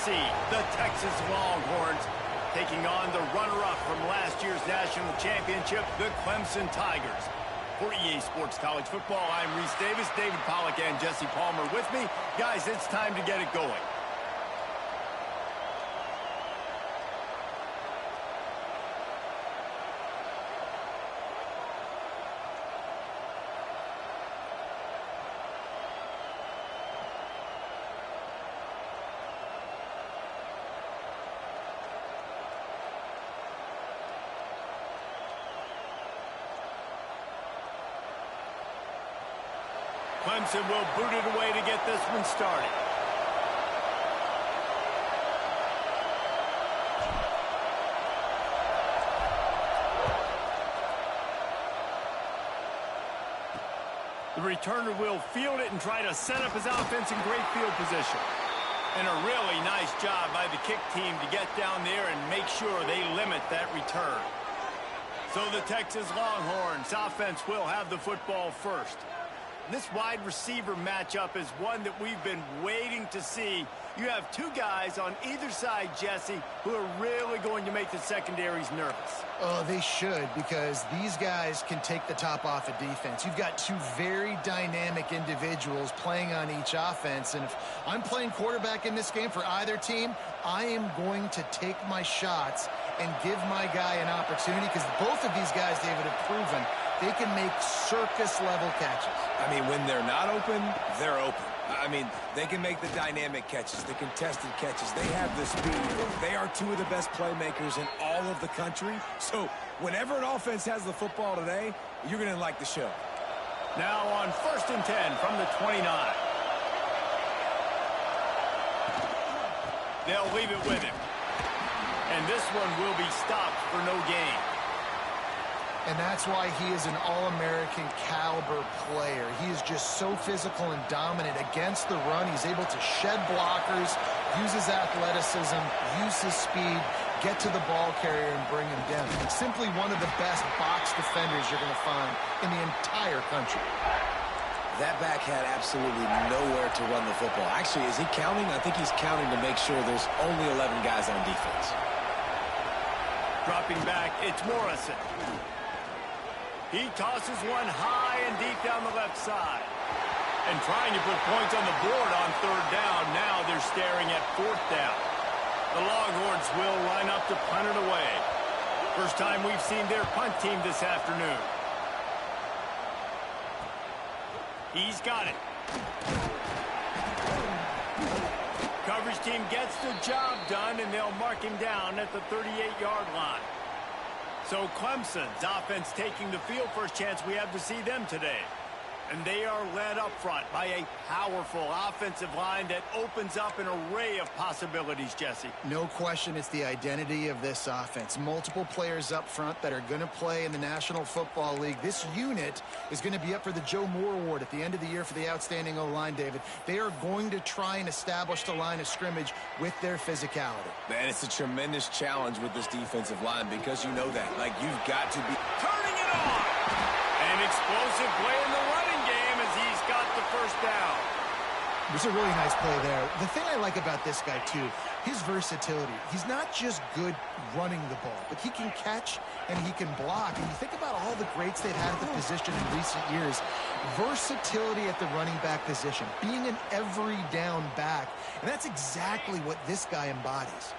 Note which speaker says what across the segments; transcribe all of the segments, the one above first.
Speaker 1: seed, the Texas Longhorns, taking on the runner-up from last year's national championship, the Clemson Tigers. For EA Sports College Football, I'm Reese Davis, David Pollack, and Jesse Palmer with me. Guys, it's time to get it going. Clemson will boot it away to get this one started. The returner will field it and try to set up his offense in great field position. And a really nice job by the kick team to get down there and make sure they limit that return. So the Texas Longhorns offense will have the football first. This wide receiver matchup is one that we've been waiting to see. You have two guys on either side, Jesse, who are really going to make the secondaries nervous.
Speaker 2: Oh, they should, because these guys can take the top off of defense. You've got two very dynamic individuals playing on each offense, and if I'm playing quarterback in this game for either team, I am going to take my shots and give my guy an opportunity, because both of these guys, David, have proven they can make circus-level catches.
Speaker 3: I mean, when they're not open, they're open. I mean, they can make the dynamic catches, the contested catches. They have the speed. They are two of the best playmakers in all of the country. So whenever an offense has the football today, you're going to like the show.
Speaker 1: Now on 1st and 10 from the 29. They'll leave it with him. And this one will be stopped for no gain.
Speaker 2: And that's why he is an All-American caliber player. He is just so physical and dominant against the run. He's able to shed blockers, use his athleticism, use his speed, get to the ball carrier and bring him down. He's simply one of the best box defenders you're going to find in the entire country.
Speaker 3: That back had absolutely nowhere to run the football. Actually, is he counting? I think he's counting to make sure there's only 11 guys on defense.
Speaker 1: Dropping back, it's Morrison. He tosses one high and deep down the left side. And trying to put points on the board on 3rd down. Now they're staring at 4th down. The Longhorns will line up to punt it away. First time we've seen their punt team this afternoon. He's got it. Coverage team gets the job done, and they'll mark him down at the 38-yard line. So Clemson's offense taking the field. First chance we have to see them today. And they are led up front by a powerful offensive line that opens up an array of possibilities, Jesse.
Speaker 2: No question it's the identity of this offense. Multiple players up front that are going to play in the National Football League. This unit is going to be up for the Joe Moore Award at the end of the year for the outstanding O-line, David. They are going to try and establish the line of scrimmage with their physicality.
Speaker 3: Man, it's a tremendous challenge with this defensive line because you know that. Like, you've got to be
Speaker 1: turning it on. An explosive play in the running game as he's got the 1st down.
Speaker 2: There's a really nice play there. The thing I like about this guy, too, his versatility. He's not just good running the ball, but he can catch and he can block. And you think about all the greats they've had at the position in recent years. Versatility at the running back position, being an every down back. And that's exactly what this guy embodies.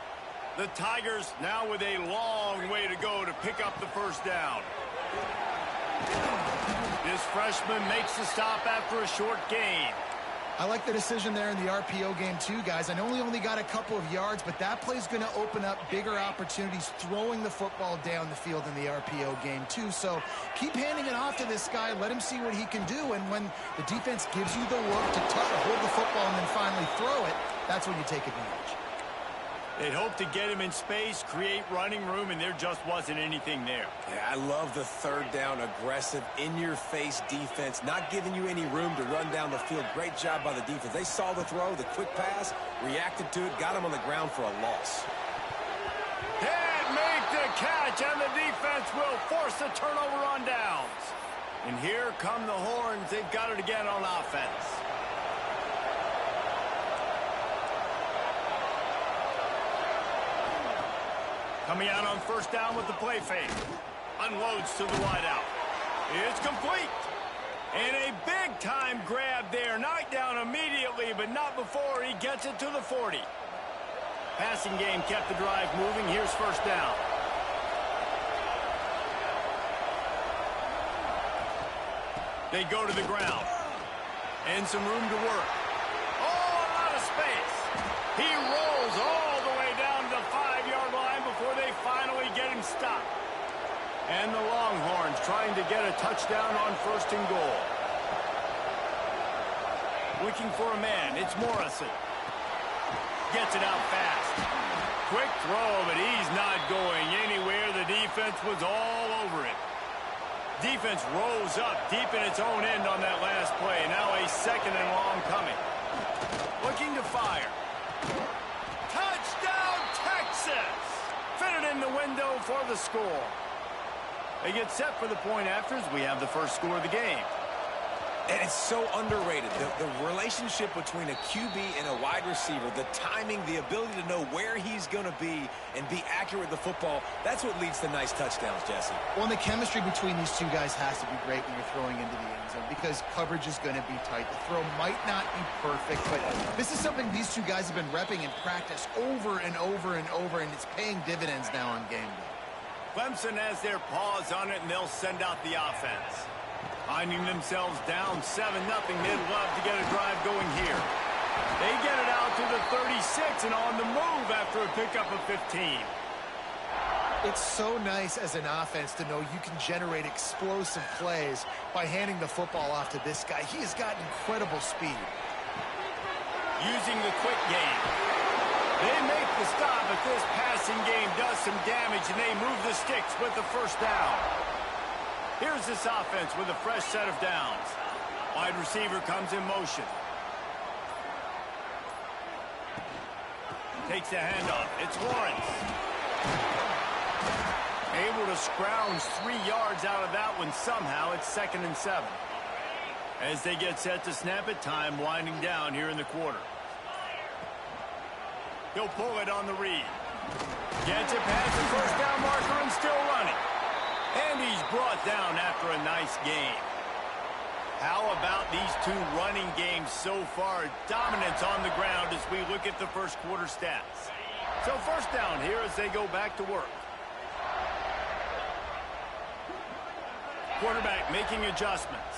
Speaker 1: The Tigers now with a long way to go to pick up the 1st down. This freshman makes the stop after a short gain.
Speaker 2: I like the decision there in the RPO game too, guys. I know he only got a couple of yards, but that play's going to open up bigger opportunities throwing the football down the field in the RPO game too. So keep handing it off to this guy. Let him see what he can do. And when the defense gives you the look to hold the football and then finally throw it, that's when you take advantage.
Speaker 1: They'd hope to get him in space, create running room, and there just wasn't anything there.
Speaker 3: Yeah, I love the 3rd down, aggressive, in-your-face defense, not giving you any room to run down the field. Great job by the defense. They saw the throw, the quick pass, reacted to it, got him on the ground for a loss.
Speaker 1: Did make the catch, and the defense will force a turnover on downs. And here come the Horns. They've got it again on offense. Coming out on first down with the play fake. Unloads to the wideout. It's complete. And a big-time grab there. Knocked down immediately, but not before he gets it to the 40. Passing game kept the drive moving. Here's first down. They go to the ground. And some room to work. Oh, a lot of space. He rolls all the way down to the 5-yard line before they finally get him stopped. And the Longhorns trying to get a touchdown on first and goal. Looking for a man. It's Morrison. Gets it out fast. Quick throw, but he's not going anywhere. The defense was all over it. Defense rolls up deep in its own end on that last play. Now a second and long coming. Looking to fire. Touchdown, Texas! Fitted in the window for the score. They get set for the point after as we have the first score of the game.
Speaker 3: And it's so underrated. The relationship between a QB and a wide receiver, the timing, the ability to know where he's going to be and be accurate with the football, that's what leads to nice touchdowns, Jesse.
Speaker 2: Well, and the chemistry between these two guys has to be great when you're throwing into the end zone because coverage is going to be tight. The throw might not be perfect, but this is something these two guys have been repping in practice over and over and over, and it's paying dividends now on game day.
Speaker 1: Clemson has their paws on it, and they'll send out the offense. Finding themselves down 7-0, they'd love to get a drive going here. They get it out to the 36 and on the move after a pickup of 15.
Speaker 2: It's so nice as an offense to know you can generate explosive plays by handing the football off to this guy. He has got incredible speed.
Speaker 1: Using the quick game. They make the stop, but this passing game does some damage, and they move the sticks with the first down. Here's this offense with a fresh set of downs. Wide receiver comes in motion. Takes the handoff. It's Lawrence. Able to scrounge 3 yards out of that one somehow. It's 2nd and 7. As they get set to snap it, time winding down here in the quarter. He'll pull it on the read. Gets it past the first down marker and still running. And he's brought down after a nice game. How about these two running games so far? Dominance on the ground as we look at the first quarter stats. So first down here as they go back to work. Quarterback making adjustments.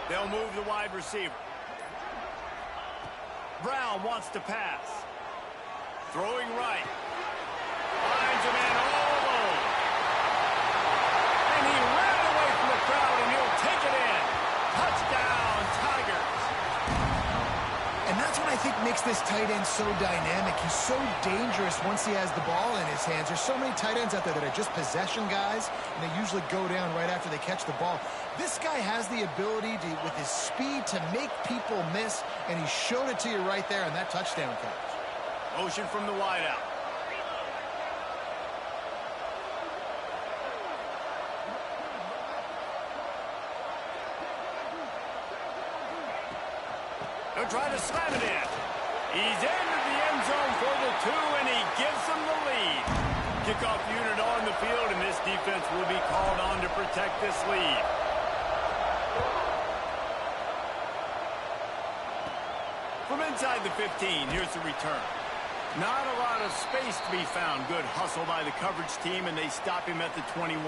Speaker 1: They'll move the wide receiver. Brown wants to pass. Throwing right. Finds a man all alone. And he ran away from the crowd, and he'll take it in. Touchdown, Tigers.
Speaker 2: And that's what I think makes this tight end so dynamic. He's so dangerous once he has the ball in his hands. There's so many tight ends out there that are just possession guys, and they usually go down right after they catch the ball. This guy has the ability to, with his speed, to make people miss, and he showed it to you right there on that touchdown catch.
Speaker 1: Motion from the wideout. They'll try to slam it in. He's into the end zone for the 2, and he gives them the lead. Kickoff unit on the field, and this defense will be called on to protect this lead. From inside the 15, here's the return. Not a lot of space to be found. Good hustle by the coverage team, and they stop him at the 21.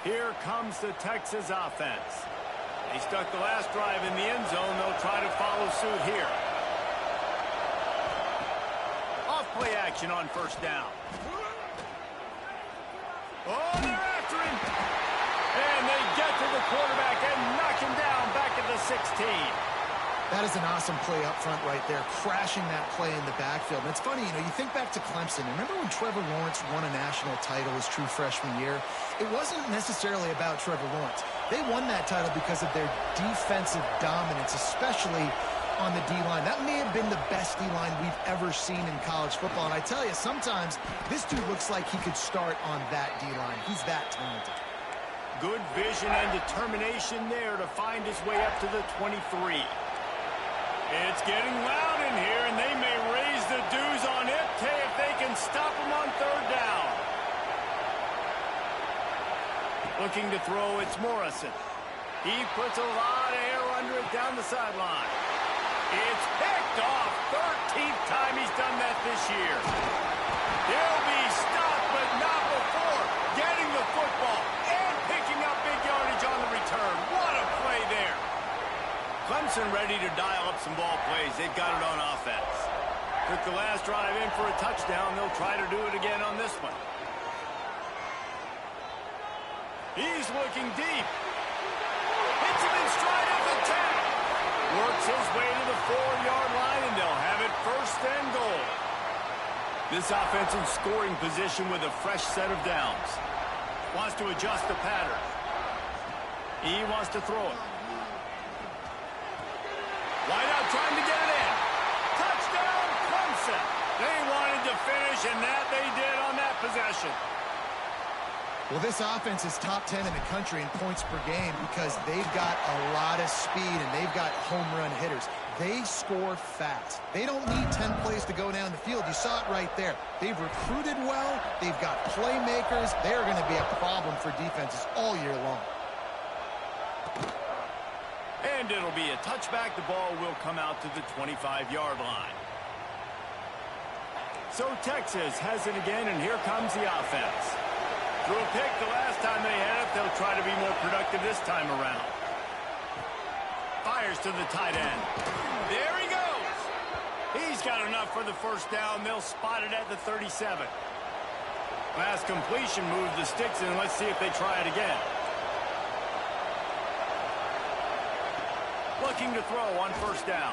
Speaker 1: Here comes the Texas offense. They stuck the last drive in the end zone. They'll try to follow suit here. Off play action on first down. Oh, they're after him. And they get to the quarterback and knock him down back at the 16.
Speaker 2: That is an awesome play up front right there, crashing that play in the backfield. And it's funny, you know, you think back to Clemson. Remember when Trevor Lawrence won a national title his true freshman year? It wasn't necessarily about Trevor Lawrence. They won that title because of their defensive dominance, especially on the D-line. That may have been the best D-line we've ever seen in college football. And I tell you, sometimes this dude looks like he could start on that D-line. He's that talented.
Speaker 1: Good vision and determination there to find his way up to the 23. It's getting loud in here, and they may raise the dues on it if they can stop them on third down. Looking to throw, it's Morrison. He puts a lot of air under it down the sideline. It's picked off. 13th time he's done that this year. He'll be stopped, but not before getting the football and picking up big yardage on the return. What a play there. Clemson ready to dial up some ball plays. They've got it on offense. Took the last drive in for a touchdown. They'll try to do it again on this one. He's looking deep. Hits him in stride at the 10. Works his way to the 4-yard line, and they'll have it first and goal. This offense in scoring position with a fresh set of downs. Wants to adjust the pattern. He wants to throw it. Wide out trying to get it in. Touchdown, Clemson. They wanted to finish, and that they did on that possession.
Speaker 2: Well, this offense is top 10 in the country in points per game because they've got a lot of speed and they've got home run hitters. They score fast. They don't need 10 plays to go down the field. You saw it right there. They've recruited well. They've got playmakers. They're going to be a problem for defenses all year long.
Speaker 1: And it'll be a touchback. The ball will come out to the 25-yard line. So Texas has it again, and here comes the offense. Threw a pick the last time they had it. They'll try to be more productive this time around. Fires to the tight end. There he goes. He's got enough for the first down. They'll spot it at the 37. Last completion moved the sticks in. Let's see if they try it again. Looking to throw on first down.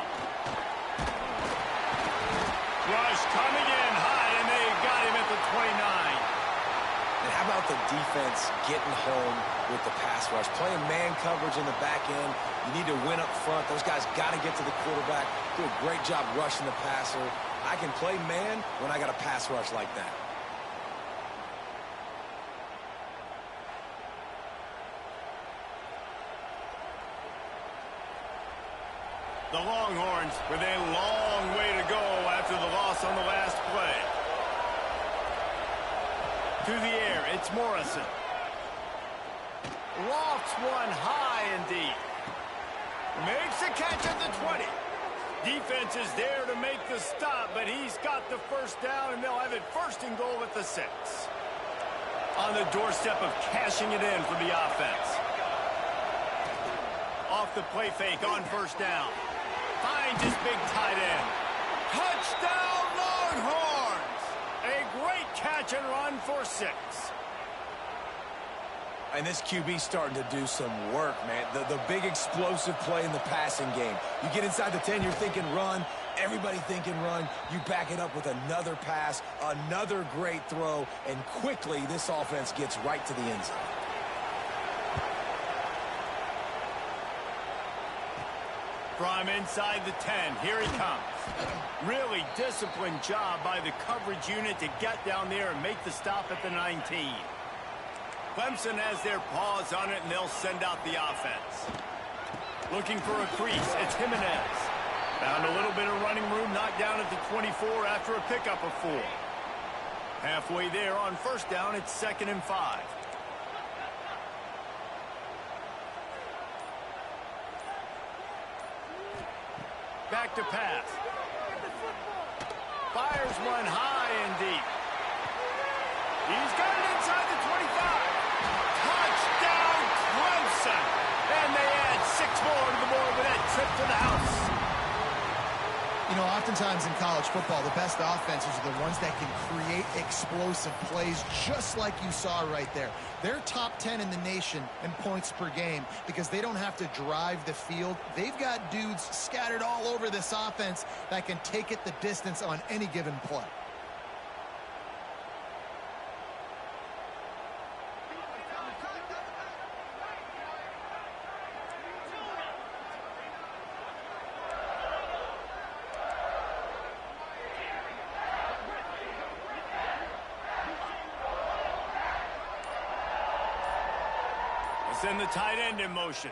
Speaker 1: Rush coming in high, and they got him at the 29.
Speaker 3: And how about the defense getting home with the pass rush? Playing man coverage in the back end. You need to win up front. Those guys got to get to the quarterback. Do a great job rushing the passer. I can play man when I got a pass rush like that.
Speaker 1: The Longhorns with a long way to go after the loss on the last play. To the air, it's Morrison. Lofts one high and deep. Makes a catch at the 20. Defense is there to make the stop, but he's got the first down, and they'll have it first and goal at the 6. On the doorstep of cashing it in for the offense. Off the play fake on first down. Finds his big tight end. Touchdown, Longhorns! A great catch and run for 6.
Speaker 3: And this QB starting to do some work, man. The big explosive play in the passing game. You get inside the 10, you're thinking run. Everybody thinking run. You back it up with another pass, another great throw, and quickly this offense gets right to the end zone.
Speaker 1: From inside the 10, here he comes. Really disciplined job by the coverage unit to get down there and make the stop at the 19. Clemson has their paws on it, and they'll send out the offense. Looking for a crease, it's Jimenez. Found a little bit of running room, knocked down at the 24 after a pickup of 4. Halfway there on first down, it's 2nd and 5. Back to pass. Fires one high and deep. He's got it inside the 25. Touchdown, Clemson. And they add 6 more to the board with that trip to the house.
Speaker 2: You know, oftentimes in college football, the best offenses are the ones that can create explosive plays just like you saw right there. They're top 10 in the nation in points per game because they don't have to drive the field. They've got dudes scattered all over this offense that can take it the distance on any given play. Send the tight end in motion.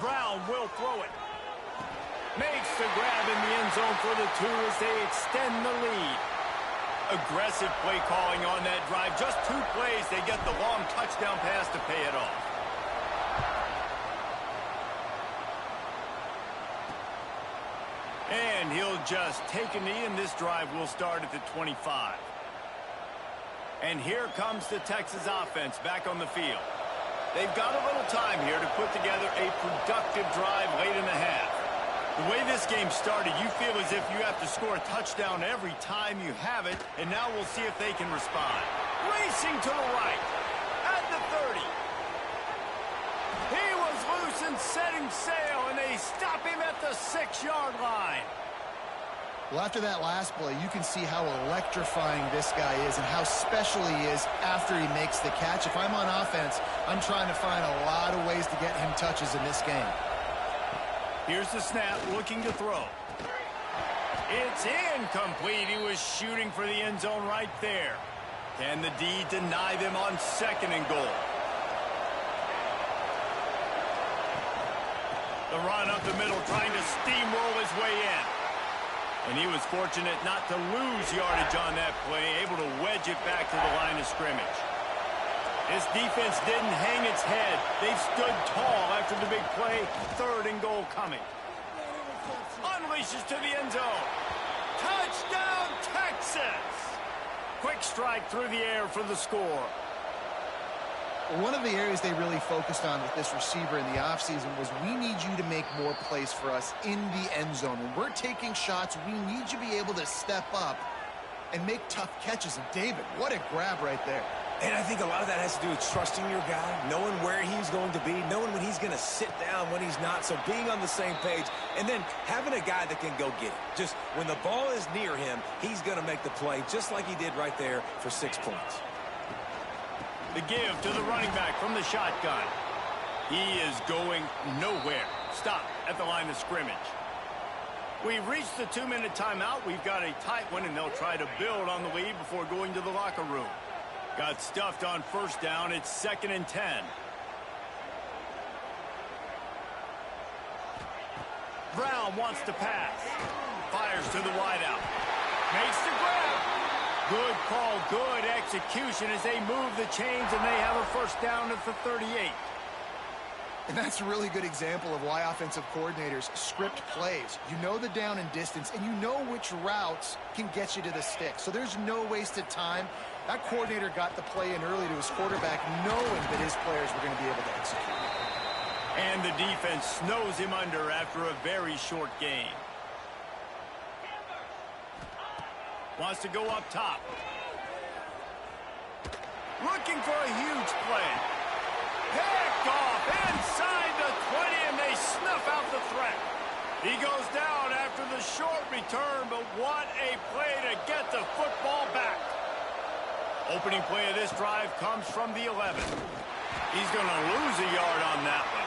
Speaker 1: Brown will throw it. Makes the grab in the end zone for the 2 as they extend the lead. Aggressive play calling on that drive. Just 2 plays, they get the long touchdown pass to pay it off. And he'll just take a knee, and this drive will start at the 25. And here comes the Texas offense back on the field. They've got a little time here to put together a productive drive late in the half. The way this game started, you feel as if you have to score a touchdown every time you have it, and now we'll see if they can respond. Racing to the right at the 30. He was loose and setting sail, and they stop him at the 6-yard line.
Speaker 2: Well, after that last play, you can see how electrifying this guy is and how special he is after he makes the catch. If I'm on offense, I'm trying to find a lot of ways to get him touches in this game.
Speaker 1: Here's the snap, looking to throw. It's incomplete. He was shooting for the end zone right there. Can the D deny them on 2nd and goal? The run up the middle, trying to steamroll his way in. And he was fortunate not to lose yardage on that play, able to wedge it back to the line of scrimmage. This defense didn't hang its head. They've stood tall after the big play. 3rd and goal coming. Unleashes to the end zone. Touchdown, Texas! Quick strike through the air for the score.
Speaker 2: One of the areas they really focused on with this receiver in the offseason was we need you to make more plays for us in the end zone. When we're taking shots, we need you to be able to step up and make tough catches. And David, what a grab right there.
Speaker 3: And I think a lot of that has to do with trusting your guy, knowing where he's going to be, knowing when he's going to sit down, when he's not. So being on the same page, and then having a guy that can go get it. Just when the ball is near him, he's going to make the play just like he did right there for 6 points.
Speaker 1: The give to the running back from the shotgun. He is going nowhere. Stop at the line of scrimmage. We've reached the 2-minute timeout. We've got a tight one, and they'll try to build on the lead before going to the locker room. Got stuffed on 1st down. It's 2nd and 10. Brown wants to pass. Fires to the wideout. Makes the grab. Good call, good execution as they move the chains, and they have a 1st down at the 38.
Speaker 2: And that's a really good example of why offensive coordinators script plays. You know the down and distance, and you know which routes can get you to the stick. So there's no wasted time. That coordinator got the play in early to his quarterback, knowing that his players were going to be able to execute.
Speaker 1: And the defense snows him under after a very short game. Wants to go up top. Looking for a huge play. Picked off inside the 20, and they snuff out the threat. He goes down after the short return, but what a play to get the football back. Opening play of this drive comes from the 11. He's going to lose a yard on that one.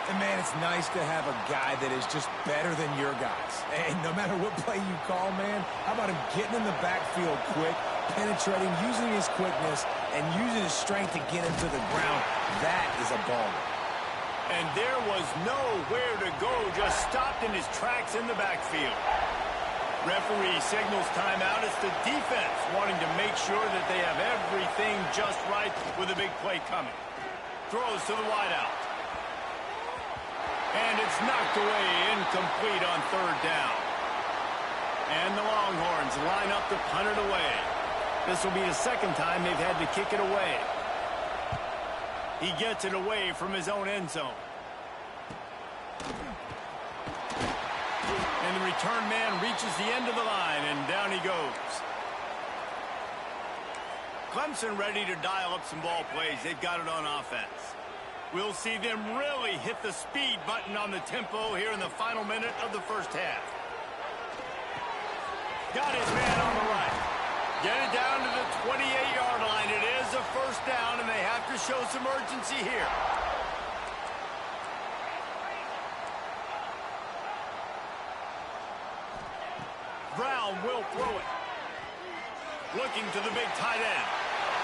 Speaker 3: And, man, it's nice to have a guy that is just better than your guys. And no matter what play you call, man, how about him getting in the backfield quick, penetrating, using his quickness, and using his strength to get him to the ground? That is a baller.
Speaker 1: And there was nowhere to go, just stopped in his tracks in the backfield. Referee signals timeout. It's the defense wanting to make sure that they have everything just right with a big play coming. Throws to the wideout. And it's knocked away, incomplete on 3rd down. And the Longhorns line up to punt it away. This will be the 2nd time they've had to kick it away. He gets it away from his own end zone. And the return man reaches the end of the line, and down he goes. Clemson ready to dial up some ball plays. They've got it on offense. We'll see them really hit the speed button on the tempo here in the final minute of the 1st half. Got his man on the right. Get it down to the 28-yard line. It is a 1st down, and they have to show some urgency here. Brown will throw it. Looking to the big tight end.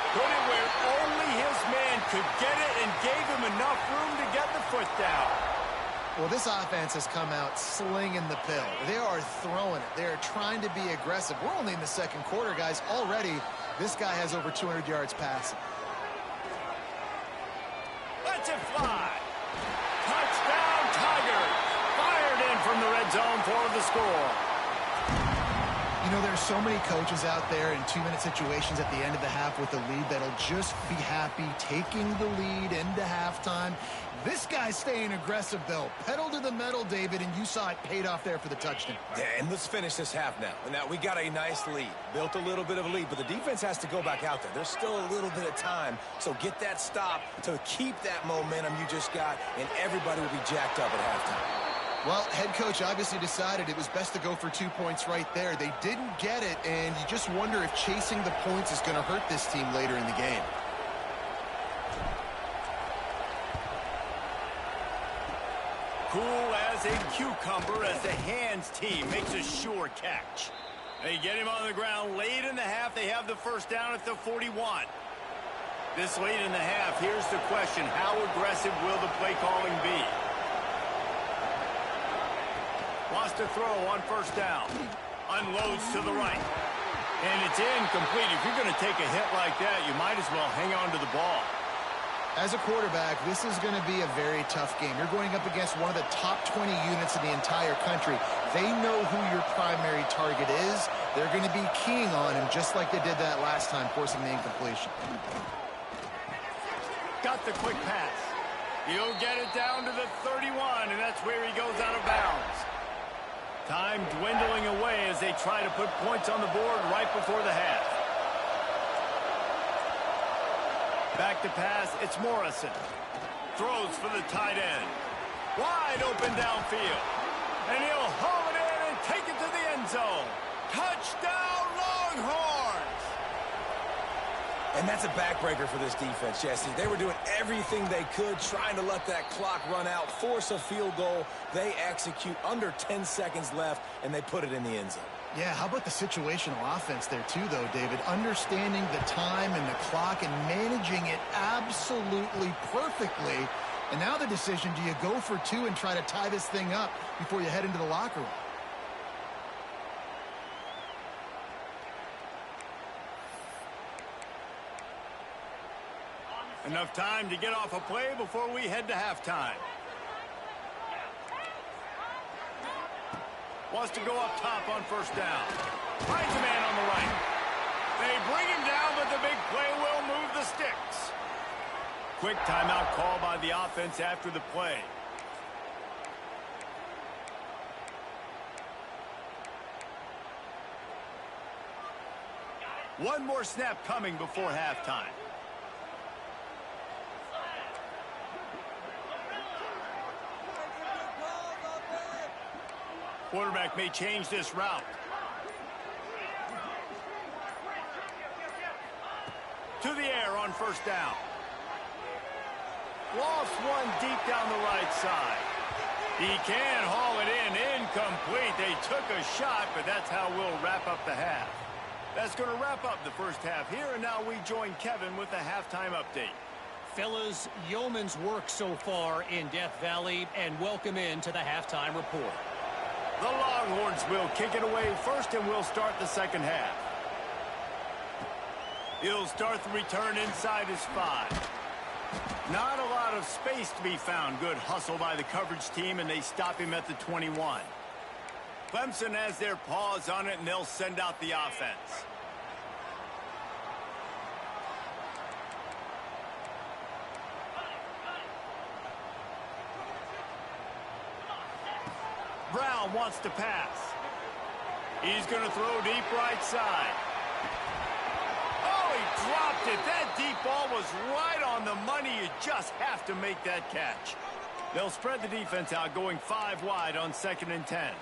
Speaker 1: Put it where only his man could get it and gave him enough room to get the foot down.
Speaker 2: Well, this offense has come out slinging the pill. They are throwing it. They are trying to be aggressive. We're only in the second quarter, guys. Already, this guy has over 200 yards passing.
Speaker 1: Let's it fly. Touchdown, Tigers. Fired in from the red zone for the score.
Speaker 2: You know, there's so many coaches out there in 2-minute situations at the end of the half with the lead that'll just be happy taking the lead into halftime. This guy's staying aggressive, though. Pedal to the metal, David, and you saw it paid off there for the touchdown.
Speaker 3: Yeah, and let's finish this half now. Now, we got a nice lead. Built a little bit of a lead, but the defense has to go back out there. There's still a little bit of time, so get that stop to keep that momentum you just got, and everybody will be jacked up at halftime.
Speaker 2: Well, head coach obviously decided it was best to go for 2 points right there. They didn't get it, and you just wonder if chasing the points is going to hurt this team later in the game.
Speaker 1: Cool as a cucumber as the hands team makes a sure catch. They get him on the ground late in the half. They have the first down at the 41. This late in the half, here's the question. How aggressive will the play calling be? Wants to throw on first down. Unloads to the right. And it's incomplete. If you're going to take a hit like that, you might as well hang on to the ball.
Speaker 2: As a quarterback, this is going to be a very tough game. You're going up against one of the top 20 units in the entire country. They know who your primary target is. They're going to be keying on him just like they did that last time, forcing the incompletion.
Speaker 1: Got the quick pass. He'll get it down to the 31, and that's where he goes out of bounds. Time dwindling away as they try to put points on the board right before the half. Back to pass, it's Morrison. Throws for the tight end. Wide open downfield. And he'll haul it in and take it to the end zone. Touchdown, Longhorns!
Speaker 3: And that's a backbreaker for this defense, Jesse. They were doing everything they could, trying to let that clock run out, force a field goal. They execute under 10 seconds left, and they put it in the end zone.
Speaker 2: Yeah, how about the situational offense there too, though, David? Understanding the time and the clock and managing it absolutely perfectly. And now the decision, do you go for 2 and try to tie this thing up before you head into the locker room?
Speaker 1: Enough time to get off a play before we head to halftime. Wants to go up top on first down. Finds a man on the right. They bring him down, but the big play will move the sticks. Quick timeout call by the offense after the play. One more snap coming before halftime. Quarterback may change this route. To the air on first down. Lost one deep down the right side. He can haul it in. Incomplete. They took a shot, but that's how we'll wrap up the half. That's going to wrap up the first half here, and now we join Kevin with the halftime update.
Speaker 4: Fellas, yeoman's work so far in Death Valley, and welcome into the halftime report.
Speaker 1: The Longhorns will kick it away first, and we'll start the second half. He'll start the return inside his 5. Not a lot of space to be found. Good hustle by the coverage team, and they stop him at the 21. Clemson has their paws on it, and they'll send out the offense. Brown wants to pass. He's going to throw deep right side. Oh, he dropped it. That deep ball was right on the money. You just have to make that catch. They'll spread the defense out, going 5 wide on 2nd and 10.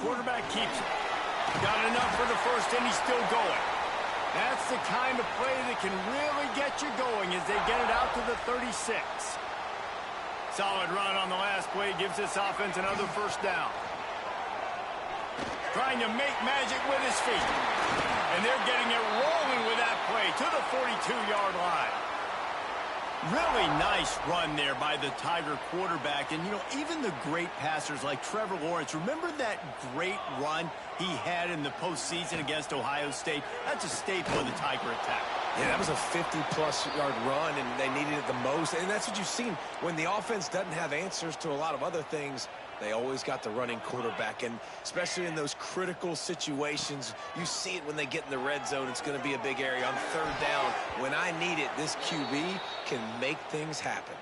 Speaker 1: Quarterback keeps it. Got enough for the first, and he's still going. That's the kind of play that can really get you going as they get it out to the 36. Solid run on the last play gives this offense another first down. trying to make magic with his feet. And they're getting it rolling with that play to the 42-yard line. Really nice run there by the Tiger quarterback. And, you know, even the great passers like Trevor Lawrence, remember that great run he had in the postseason against Ohio State? That's a staple of the Tiger attack.
Speaker 3: Yeah, that was a 50-plus yard run, and they needed it the most. And that's what you've seen. When the offense doesn't have answers to a lot of other things, they always got the running quarterback. And especially in those critical situations, you see it when they get in the red zone. It's going to be a big area on third down. When I need it, this QB can make things happen.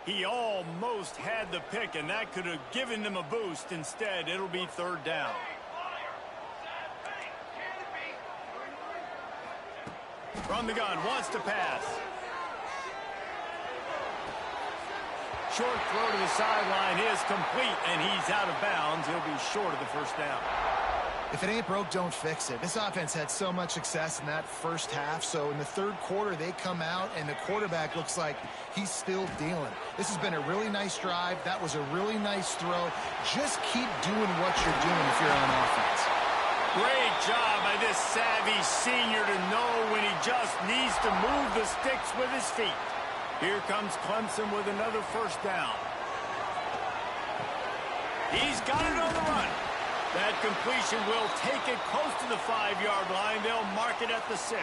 Speaker 1: He almost had the pick, and that could have given them a boost. Instead, it'll be third down. From the gun, wants to pass. Short throw to the sideline is complete, and he's out of bounds. He'll be short of the first down.
Speaker 2: If it ain't broke, don't fix it. This offense had so much success in that first half, so in the third quarter, they come out, and the quarterback looks like he's still dealing. This has been a really nice drive. That was a really nice throw. Just keep doing what you're doing if you're on offense.
Speaker 1: Great job by this savvy senior to know when he just needs to move the sticks with his feet. Here comes Clemson with another first down. He's got it on the run. That completion will take it close to the 5-yard line. They'll mark it at the 6.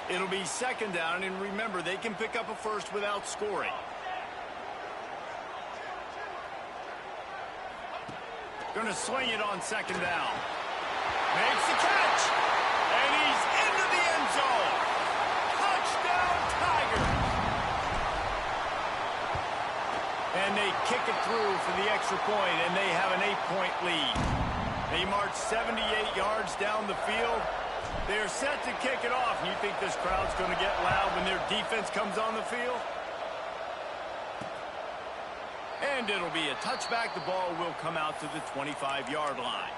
Speaker 1: It'll be second down, and remember, they can pick up a first without scoring. Gonna swing it on second down. Makes the catch, and he's into the end zone. Touchdown, Tigers. And they kick it through for the extra point, and they have an 8-point lead. They march 78 yards down the field. They're set to kick it off. You think this crowd's going to get loud when their defense comes on the field? And it'll be a touchback. The ball will come out to the 25-yard line.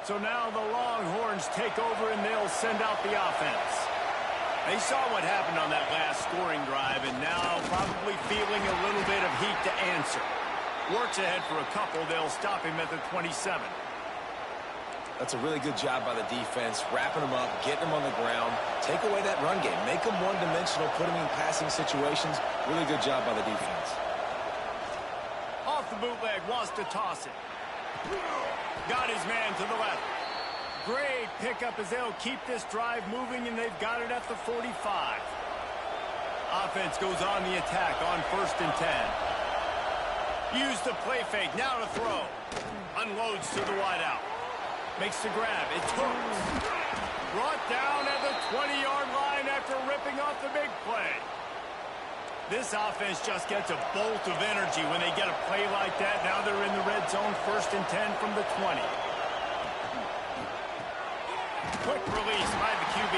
Speaker 1: So now the Longhorns take over, and they'll send out the offense. They saw what happened on that last scoring drive, and now probably feeling a little bit of heat to answer. Works ahead for a couple. They'll stop him at the 27.
Speaker 3: That's a really good job by the defense, wrapping them up, getting them on the ground, take away that run game, make them one-dimensional, put them in passing situations. Really good job by the defense.
Speaker 1: Off the bootleg, wants to toss it. Got his man to the left. Great pickup as they'll keep this drive moving, and they've got it at the 45. Offense goes on the attack on 1st and 10. Use the play fake, now to throw. Unloads to the wideout. Makes the grab, it's hooked. Brought down at the 20-yard line after ripping off the big play. This offense just gets a bolt of energy when they get a play like that. Now they're in the red zone, 1st and 10 from the 20. Quick release by the QB.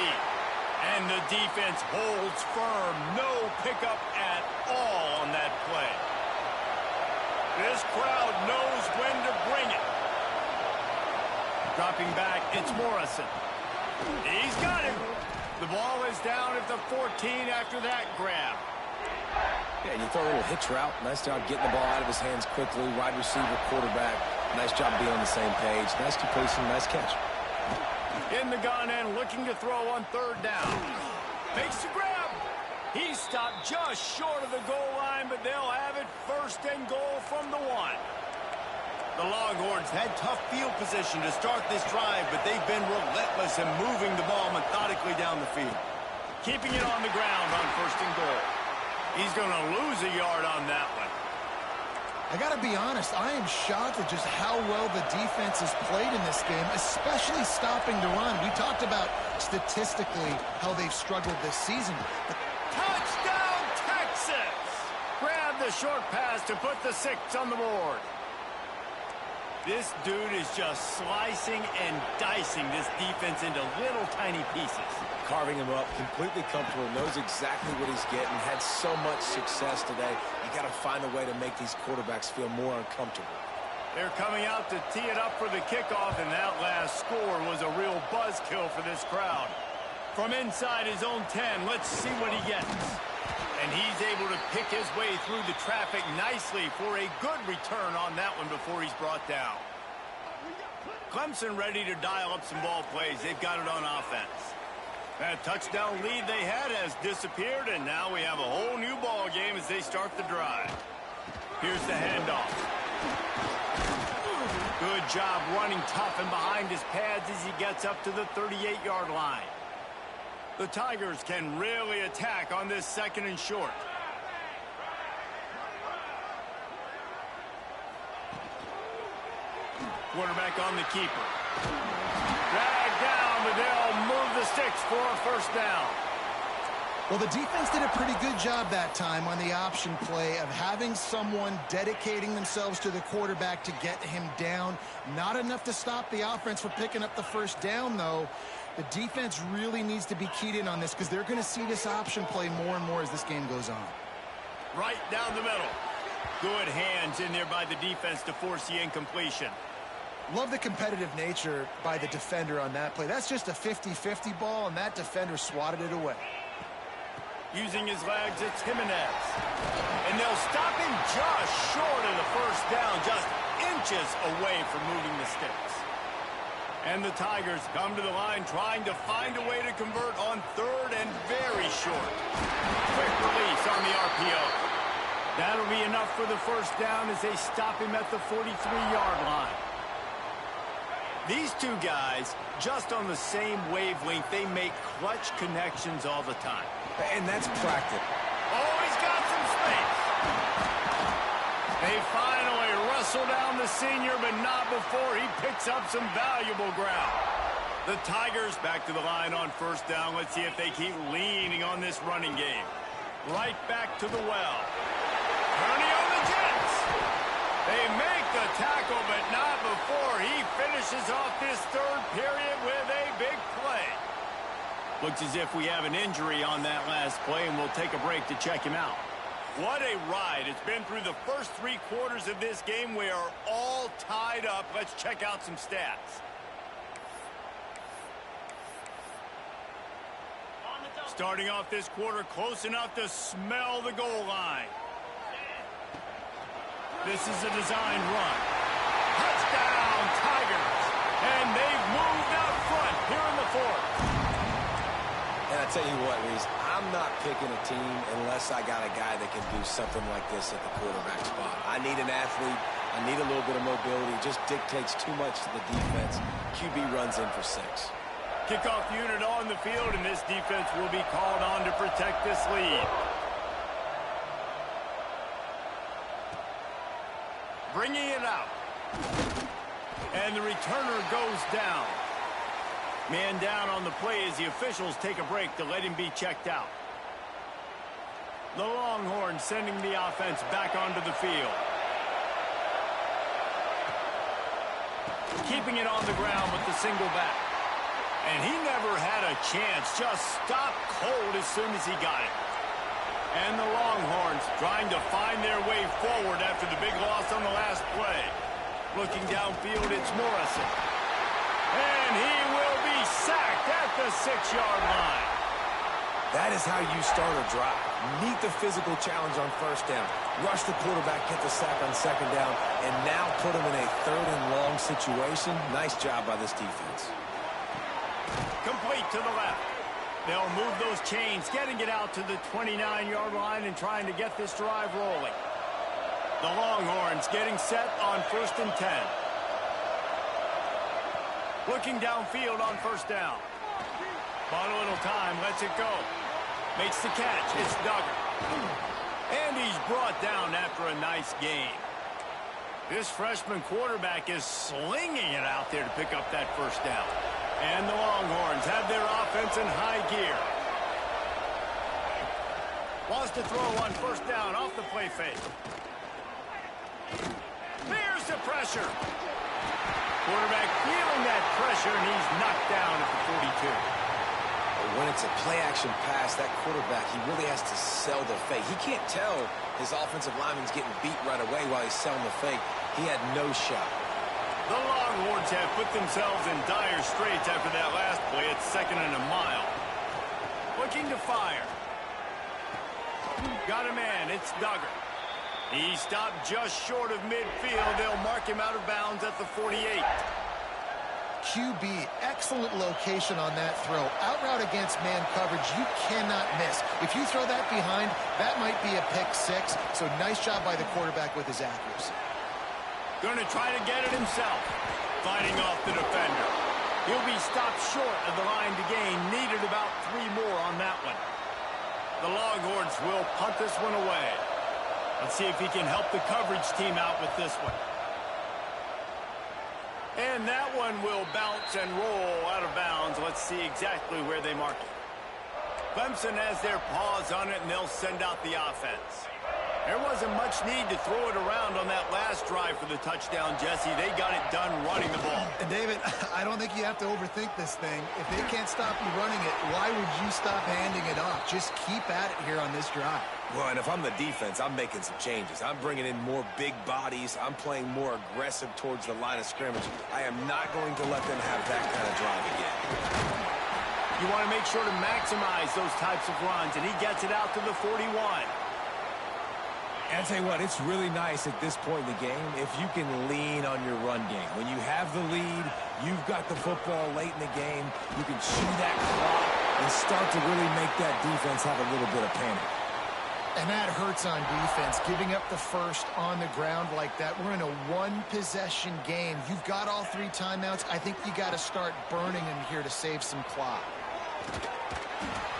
Speaker 1: And the defense holds firm. No pickup at all on that play. This crowd knows when to bring it. Dropping back, it's Morrison. He's got him. The ball is down at the 14 after that grab.
Speaker 3: Yeah, you throw a little hitch route. Nice job getting the ball out of his hands quickly. Wide receiver, quarterback. Nice job being on the same page. Nice completion, nice catch.
Speaker 1: In the gun and looking to throw on 3rd down. Makes the grab. He stopped just short of the goal line, but they'll have it 1st and goal from the 1. The Longhorns had tough field position to start this drive, but they've been relentless in moving the ball methodically down the field. Keeping it on the ground on 1st and goal. He's going to lose a yard on that one.
Speaker 2: I got to be honest, I am shocked at just how well the defense has played in this game, especially stopping the run. We talked about statistically how they've struggled this season.
Speaker 1: Touchdown, Texas! Grab the short pass to put the 6 on the board. This dude is just slicing and dicing this defense into little tiny pieces.
Speaker 3: Carving him up, completely comfortable, knows exactly what he's getting, had so much success today. You got to find a way to make these quarterbacks feel more uncomfortable.
Speaker 1: They're coming out to tee it up for the kickoff, and that last score was a real buzzkill for this crowd. From inside his own 10, let's see what he gets. And he's able to pick his way through the traffic nicely for a good return on that one before he's brought down. Clemson ready to dial up some ball plays. They've got it on offense. That touchdown lead they had has disappeared, and now we have a whole new ball game as they start the drive. Here's the handoff. Good job running tough and behind his pads as he gets up to the 38-yard line. The Tigers can really attack on this 2nd and short. Quarterback on the keeper. Dragged down, but they'll move the sticks for a first down.
Speaker 2: Well, the defense did a pretty good job that time on the option play of having someone dedicating themselves to the quarterback to get him down. Not enough to stop the offense from picking up the first down, though. The defense really needs to be keyed in on this because they're going to see this option play more and more as this game goes on.
Speaker 1: Right down the middle. Good hands in there by the defense to force the incompletion.
Speaker 2: Love the competitive nature by the defender on that play. That's just a 50-50 ball, and that defender swatted it away.
Speaker 1: Using his legs, it's Jimenez. And they'll stop him just short of the first down, just inches away from moving the sticks. And the Tigers come to the line trying to find a way to convert on 3rd and very short. Quick release on the RPO. That'll be enough for the first down as they stop him at the 43-yard line. These two guys, just on the same wavelength, they make clutch connections all the time.
Speaker 3: And that's practice.
Speaker 1: Oh, he's got some space. They finally wrestle down the senior, but not before he picks up some valuable ground. The Tigers back to the line on first down. Let's see if they keep leaning on this running game. Right back to the well. Kearney on the Jets. They make the tackle, but not before he finishes off this 3rd period with a big play. Looks as if we have an injury on that last play, and we'll take a break to check him out. What a ride. It's been through the first 3 quarters of this game. We are all tied up. Let's check out some stats. Starting off this quarter, close enough to smell the goal line. This is a designed run. Touchdown, Tigers. And they've moved out front here in the 4th.
Speaker 3: And I tell you what, Reese, I'm not picking a team unless I got a guy that can do something like this at the quarterback spot. I need an athlete. I need a little bit of mobility. It just dictates too much to the defense. QB runs in for 6.
Speaker 1: Kickoff unit on the field, and this defense will be called on to protect this lead. Bringing it out. And the returner goes down. Man down on the play as the officials take a break to let him be checked out. The Longhorns sending the offense back onto the field. Keeping it on the ground with the single back. And he never had a chance, just stopped cold as soon as he got it. And the Longhorns trying to find their way forward after the big loss on the last play. Looking downfield, it's Morrison. And he will be sacked at the 6-yard line.
Speaker 3: That is how you start a drive. Meet the physical challenge on first down. Rush the quarterback, get the sack on 2nd down, and now put him in a 3rd and long situation. Nice job by this defense.
Speaker 1: Complete to the left. They'll move those chains, getting it out to the 29-yard line and trying to get this drive rolling. The Longhorns getting set on 1st and 10. Looking downfield on first down. Bought a little time, lets it go. Makes the catch, it's Duggar. And he's brought down after a nice gain. This freshman quarterback is slinging it out there to pick up that first down. And the Longhorns have their offense in high gear. Wants to throw on first down off the play fake. There's the pressure. Quarterback feeling that pressure, and he's knocked down at the 42.
Speaker 3: When it's a play-action pass, that quarterback, he really has to sell the fake. He can't tell his offensive lineman's getting beat right away while he's selling the fake. He had no shot.
Speaker 1: The Longhorns have put themselves in dire straits after that last play. It's 2nd and a mile. Looking to fire. Got a man. It's Duggar. He stopped just short of midfield. They'll mark him out of bounds at the 48.
Speaker 2: QB, excellent location on that throw. Out route against man coverage, you cannot miss. If you throw that behind, that might be a pick six. So nice job by the quarterback with his accuracy.
Speaker 1: Going to try to get it himself. Fighting off the defender. He'll be stopped short of the line to gain. Needed about 3 more on that one. The Longhorns will punt this one away. Let's see if he can help the coverage team out with this one. And that one will bounce and roll out of bounds. Let's see exactly where they mark it. Clemson has their paws on it, and they'll send out the offense. There wasn't much need to throw it around on that last drive for the touchdown, Jesse. They got it done running the ball.
Speaker 2: And David, I don't think you have to overthink this thing. If they can't stop you running it, why would you stop handing it off? Just keep at it here on this drive.
Speaker 3: Well, and if I'm the defense, I'm making some changes. I'm bringing in more big bodies. I'm playing more aggressive towards the line of scrimmage. I am not going to let them have that kind of drive again.
Speaker 1: You want to make sure to maximize those types of runs, and he gets it out to the 41.
Speaker 3: And I'll tell you what, it's really nice at this point in the game if you can lean on your run game. When you have the lead, you've got the football late in the game, you can chew that clock and start to really make that defense have a little bit of panic.
Speaker 2: And that hurts on defense, giving up the first on the ground like that. We're in a one-possession game. You've got all 3 timeouts. I think you got to start burning them here to save some clock.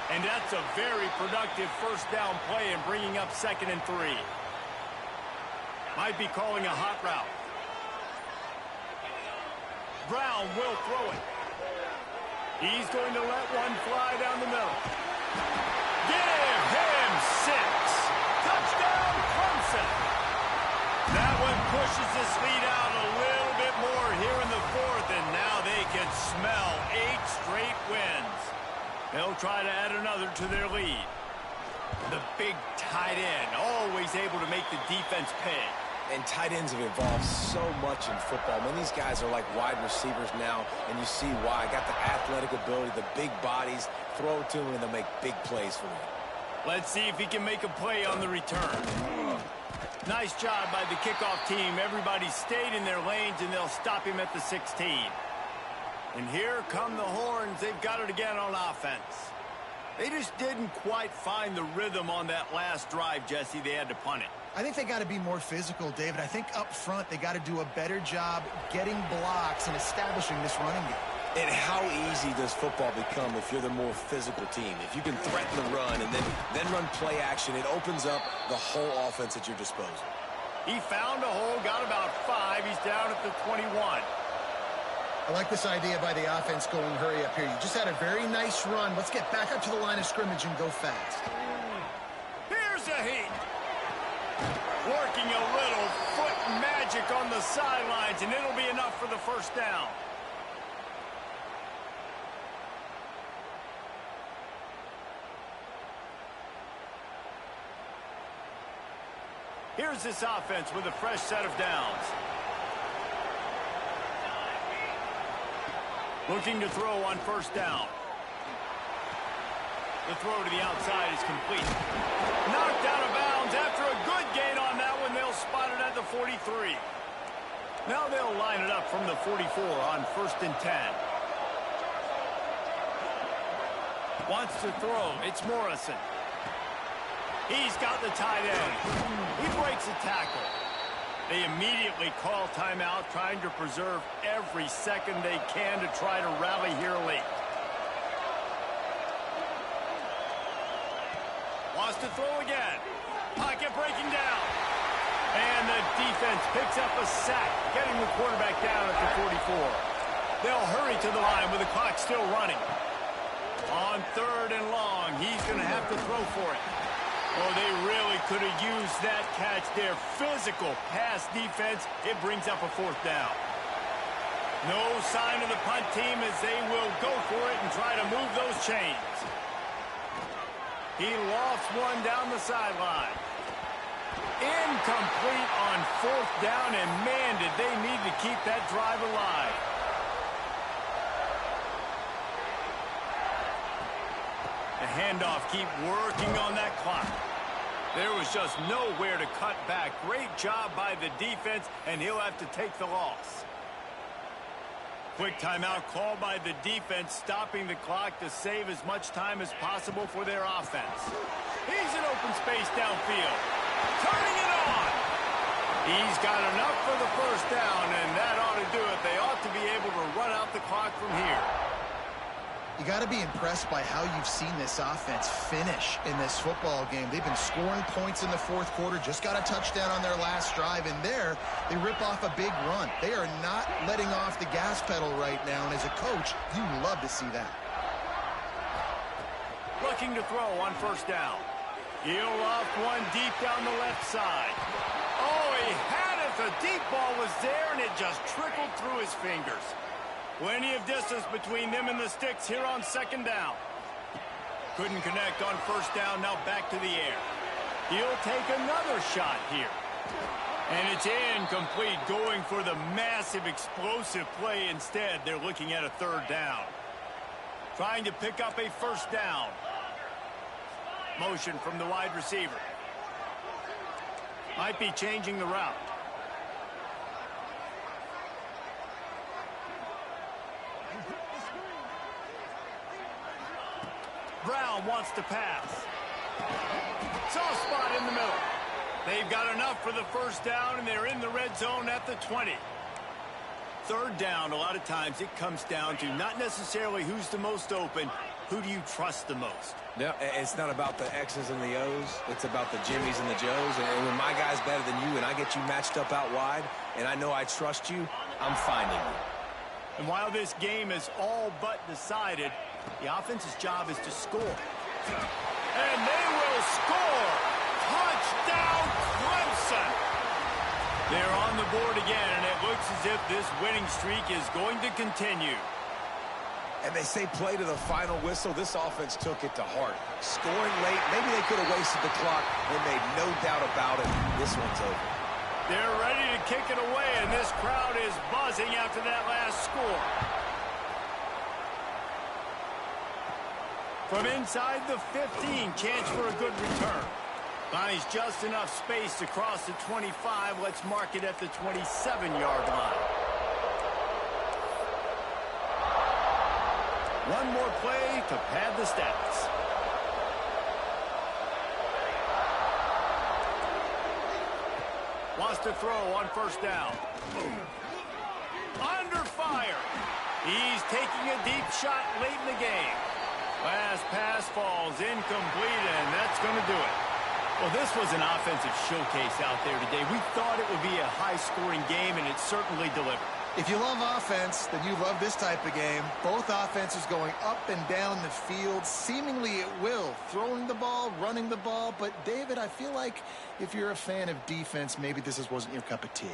Speaker 1: And that's a very productive first down play and bringing up 2nd and 3. Might be calling a hot route. Brown will throw it. He's going to let one fly down the middle. Give him 6. Touchdown, Clemson. That one pushes this lead out a little bit more here in the 4th, and now they can smell 8 straight wins. They'll try to add another to their lead. The big tight end, always able to make the defense pay.
Speaker 3: And tight ends have evolved so much in football. I mean, these guys are like wide receivers now, and you see why. Got the athletic ability, the big bodies. Throw it to them, and they'll make big plays for you.
Speaker 1: Let's see if he can make a play on the return. Nice job by the kickoff team. Everybody stayed in their lanes, and they'll stop him at the 16. And here come the Horns. They've got it again on offense. They just didn't quite find the rhythm on that last drive, Jesse. They had to punt it.
Speaker 2: I think they got to be more physical, David. I think up front they got to do a better job getting blocks and establishing this running game.
Speaker 3: And how easy does football become if you're the more physical team? If you can threaten the run and then run play action, it opens up the whole offense at your disposal.
Speaker 1: He found a hole, got about 5. He's down at the 21.
Speaker 2: I like this idea by the offense going hurry up here. You just had a very nice run. Let's get back up to the line of scrimmage and go fast.
Speaker 1: Here's a heat. Working a little foot magic on the sidelines, and it'll be enough for the first down. Here's this offense with a fresh set of downs. Looking to throw on first down. The throw to the outside is complete. Knocked out of bounds after a good gain on that one. They'll spot it at the 43. Now they'll line it up from the 44 on 1st and 10. Wants to throw. It's Morrison. He's got the tight end. He breaks a tackle. They immediately call timeout, trying to preserve every second they can to try to rally here late. Wants to throw again. Pocket breaking down. And the defense picks up a sack, getting the quarterback down at the 44. They'll hurry to the line with the clock still running. On 3rd and long, he's going to have to throw for it. Oh, they really could have used that catch there. Physical pass defense. It brings up a 4th down. No sign of the punt team as they will go for it and try to move those chains. He lofts one down the sideline. Incomplete on 4th down, and man, did they need to keep that drive alive. The handoff, keep working on that clock. There was just nowhere to cut back. Great job by the defense, and he'll have to take the loss. Quick timeout called by the defense, stopping the clock to save as much time as possible for their offense. He's in open space downfield. Turning it on. He's got enough for the first down, and that ought to do it. They ought to be able to run out the clock from here.
Speaker 2: You got to be impressed by how you've seen this offense finish in this football game. They've been scoring points in the fourth quarter, just got a touchdown on their last drive, and there they rip off a big run. They are not letting off the gas pedal right now, and as a coach, you love to see that.
Speaker 1: Looking to throw on first down. He'll loft one deep down the left side. Oh, he had it. The deep ball was there, and it just trickled through his fingers. Plenty of distance between them and the sticks here on second down. Couldn't connect on first down, now back to the air. He'll take another shot here. And it's incomplete, going for the massive explosive play instead. They're looking at a third down. Trying to pick up a first down. Motion from the wide receiver. Might be changing the route. Brown wants to pass. Soft spot in the middle. They've got enough for the first down, and they're in the red zone at the 20. Third down, a lot of times it comes down to not necessarily who's the most open, who do you trust the most?
Speaker 3: Yeah, it's not about the X's and the O's. It's about the Jimmies and the Joes. And when my guy's better than you and I get you matched up out wide, and I know I trust you, I'm finding you.
Speaker 1: And while this game is all but decided, the offense's job is to score. And they will score! Touchdown, Clemson! They're on the board again, and it looks as if this winning streak is going to continue.
Speaker 3: And they say play to the final whistle. This offense took it to heart. Scoring late, maybe they could have wasted the clock. They made no doubt about it. This one's over.
Speaker 1: They're ready to kick it away, and this crowd is buzzing after that last score. From inside the 15, chance for a good return. Finds just enough space to cross the 25. Let's mark it at the 27-yard line. One more play to pad the stats. Wants to throw on first down. Under fire. He's taking a deep shot late in the game. Last pass falls incomplete, and that's going to do it. Well, this was an offensive showcase out there today. We thought it would be a high-scoring game, and it certainly delivered.
Speaker 2: If you love offense, then you love this type of game. Both offenses going up and down the field, seemingly at will. Throwing the ball, running the ball. But, David, I feel like if you're a fan of defense, maybe this wasn't your cup of tea.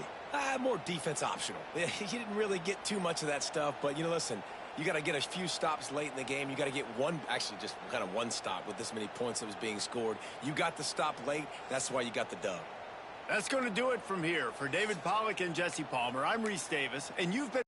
Speaker 3: More defense optional. You didn't really get too much of that stuff, but, listen, you got to get a few stops late in the game. You got to get one, actually just kind of one stop with this many points that was being scored. You got the stop late. That's why you got the dub.
Speaker 1: That's going to do it from here. For David Pollack and Jesse Palmer, I'm Reese Davis, and you've been